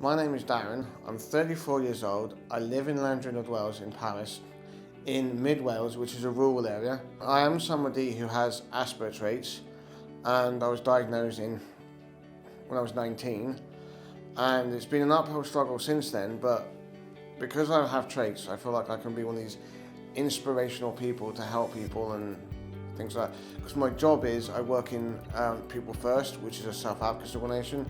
My name is Darren, I'm 34 years old, I live in Llandrindod in Paris, in Mid Wales, which is a rural area. I am somebody who has Asperger's traits, and I was diagnosed when I was 19, and it's been an uphill struggle since then, but because I have traits, I feel like I can be one of these inspirational people to help people and things like that. Because my job is, I work in People First, which is a self-advocacy organisation,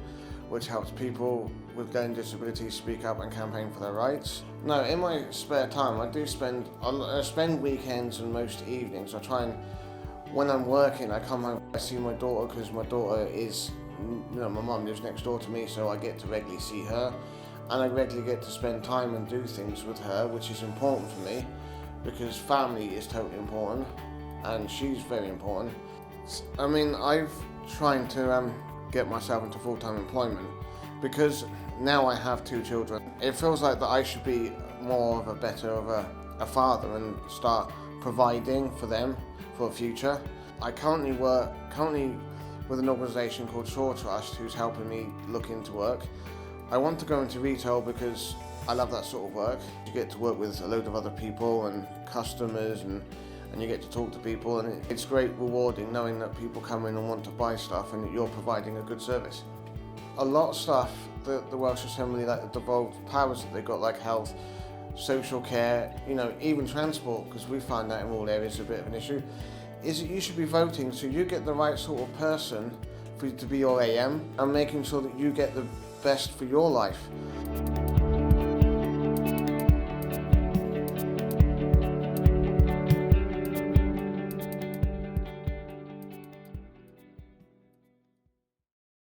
which helps people with learning disabilities speak up and campaign for their rights. No, in my spare time, I spend weekends and most evenings. I try and, when I'm working, I come home, I see my daughter, because my daughter is, my mum lives next door to me, so I get to regularly see her, and I regularly get to spend time and do things with her, which is important for me, because family is totally important, and she's very important. I mean, I've tried to get myself into full-time employment, because now I have 2 children. It feels like that I should be more of a father and start providing for them for the future. I currently work with an organisation called Shaw Trust, who's helping me look into work. I want to go into retail because I love that sort of work. You get to work with a load of other people and customers, and you get to talk to people, and it's great rewarding knowing that people come in and want to buy stuff and that you're providing a good service. A lot of stuff that the Welsh Assembly, like the devolved powers that they've got, like health, social care, even transport, because we find that in rural areas a bit of an issue, is that you should be voting so you get the right sort of person for you to be your AM, and making sure that you get the best for your life.